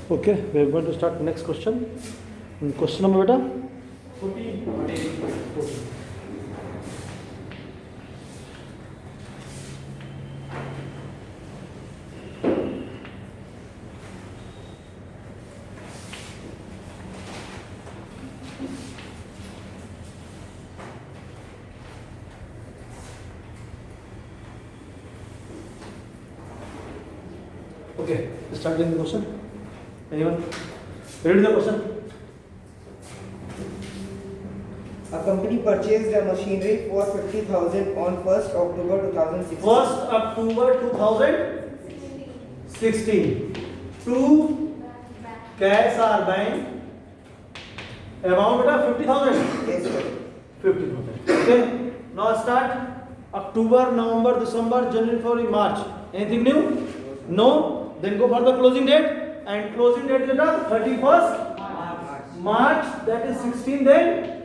Okay, we are going to start next question. Question number beta 14. Okay, starting the question. Anyone? Read the question. A company purchased a machinery for 50,000 on 1st October 2016. 1st October 2016. Two cash are buying. Amount beta 50,000. Yes, sir. 50,000. Okay. Now start. October, November, December, January, February, March. Anything new? No. Then go for the closing date. And closing date is the 31st March. That is 16. Then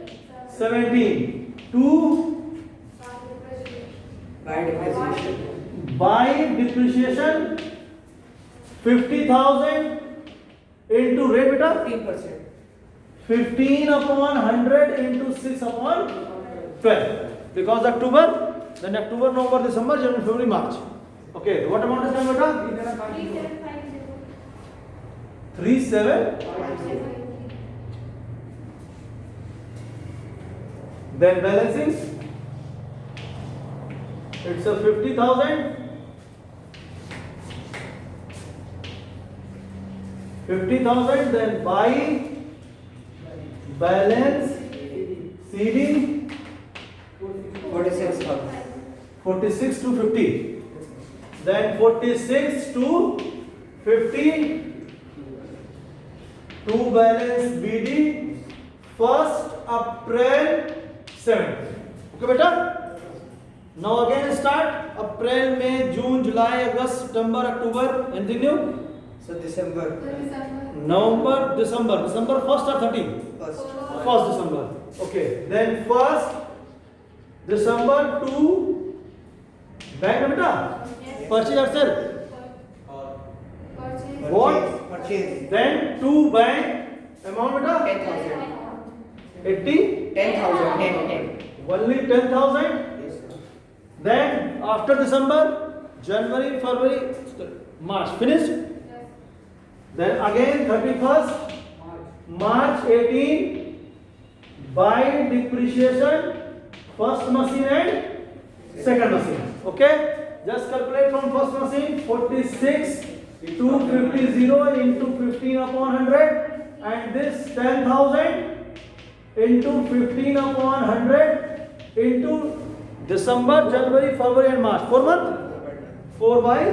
17. Two. By depreciation. By depreciation 50,000 into rate beta 15%. 15 upon 100 into 6 upon 12 because October, then October, November, December, January, February, March. Okay, what amount is done beta? 3750. Then balancing, it's a 50,000. 50,000, then by balance CD 46,000. 46 to 50. Then 46 to 50 to balance BD 1st April 7. Okay beta? Now again start April, May, June, July, August, September, October. Anything new? So December November, December. December 1st or 13th? 1st. 1st December. Okay. Then 1st December to bank beta. Purchase or sell? What? Purchase. Then to bank amount beta 10,000. 80. 10,000. 10. Only 10,000. Yes, sir. Then after December, January, February, March. Finished? Then again 31st March 18 by depreciation first machine and second machine. Okay? Just calculate from first machine 46 to 50 into 15 upon 100 and this 10,000 into 15 upon 100 into December, January, February and March. 4 months? 4 by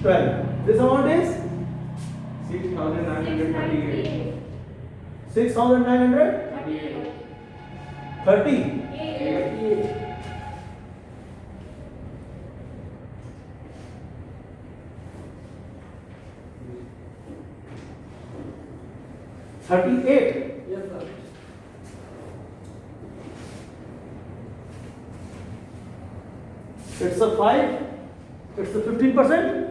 12. This amount is 6,938. 6,930. $38. Yes, sir. It's a 5. It's a 15%.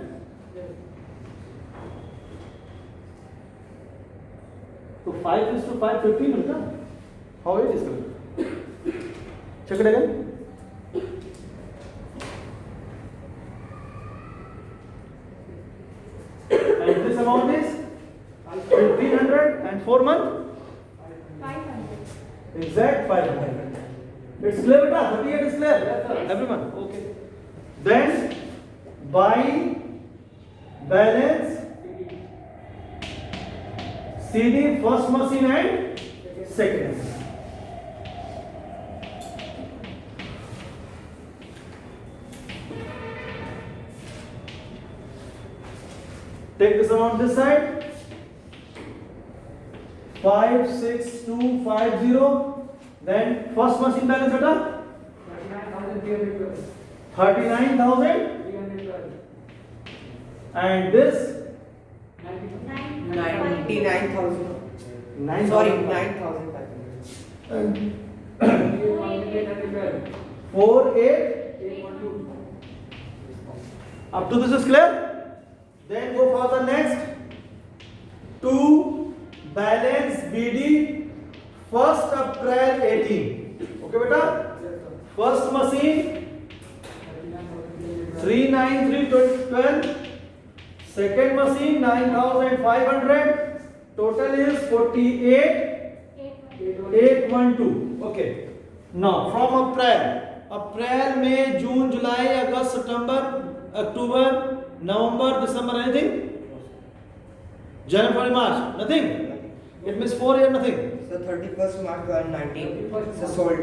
So 5 is to 5, 15. Huh? How it is coming? Check it again. And this amount is 1,500 and 4 months. 500. Exact 500. It's clear, beta? 38 is clear? Yes, sir. Everyone? Okay. Then, by balance CD first machine and second machine. Take this amount this side. 56250. Then first machine balance beta 39,312. 39,000 312. and this 99,000. 9,000. Sorry, 9,500. And 812. 4, 8. 812. Up to this is clear? Then go for the next. BD 1st April 18. Okay beta? First machine 39312. Second machine 9500. Total is 48,812. Okay. Now from April, May, June, July, August, September, October, November, December, anything? January, February, March, nothing. It means 4 years, nothing. So 31st March 2019. So sold.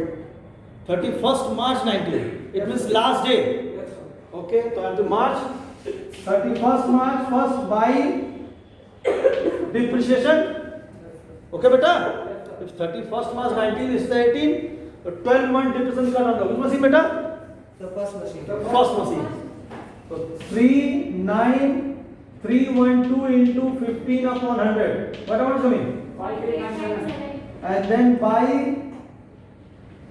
31st March 19. It means last day. Yes, sir. Okay, so until March 31st March, first buy depreciation. Okay, beta. If 31st March 19 is the 18, so 12 month depreciation का नाम which machine beta? The first machine. First machine. So 39312 into 15 upon 100. What am I coming? 5897. And then buy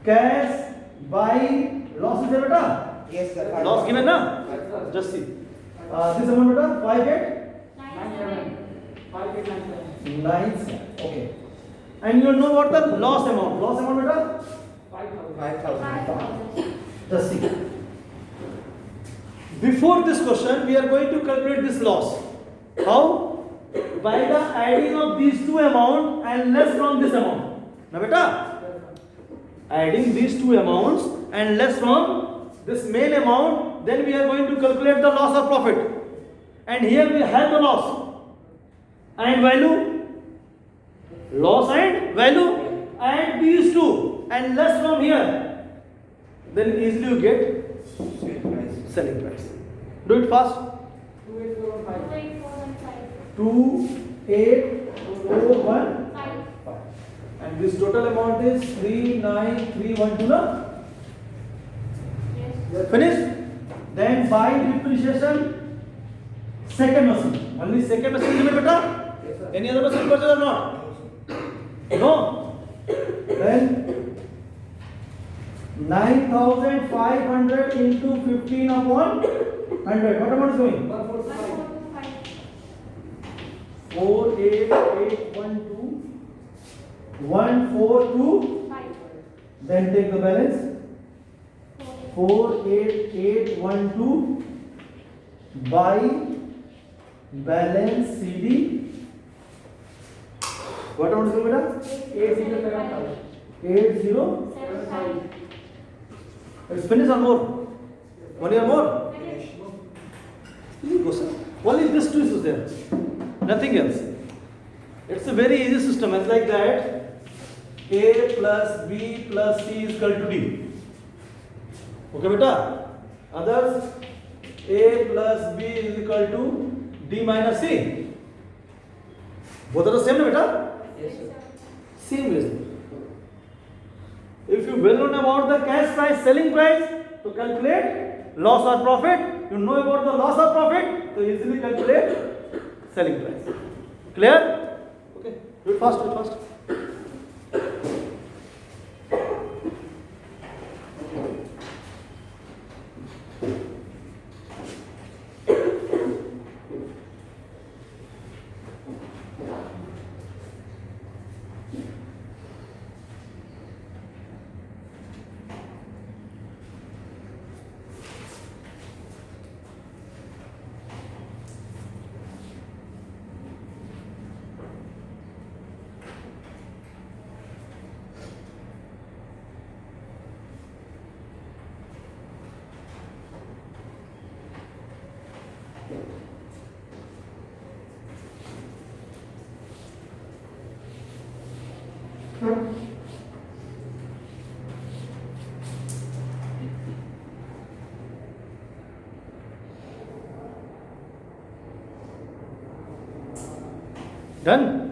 cash, buy loss is there beta? Yes, sir. Loss given na? Yes, sir. Just see. This amount beta 97. 5897. 5897. Okay. And you know what the loss amount? Loss amount beta? 5000. 5,000. Just see. Before this question, we are going to calculate this loss. How? By the adding of these two amounts and less from this amount. Now beta, adding these two amounts and less from this main amount, then we are going to calculate the loss or profit. And here we have the loss and value, loss and value, and these two and less from here, then easily you get selling price. Do it fast. 2845. 28415. And this total amount is 39312 na? Finished? Then buy depreciation second machine. Only second machine is beta? Yes, sir. Any other machine purchase or not? No. Then 9500 into 15 upon 100. What amount is going? 1425. 48812 142. Then take the balance. 48812 by balance CD. What amount is going beta? 8075. 80. It's finished or more? 1 year more? Easy question. Only this twist is there. Nothing else. It's a very easy system. It's like that. A plus B plus C is equal to D. Okay, beta? Others, A plus B is equal to D minus C. Both are the same, beta? Yes, sir. Same way. If you well know about the cash price, selling price, to calculate loss or profit, you know about the loss or profit, to easily calculate selling price. Clear? Okay. Do it fast, do it fast. Done?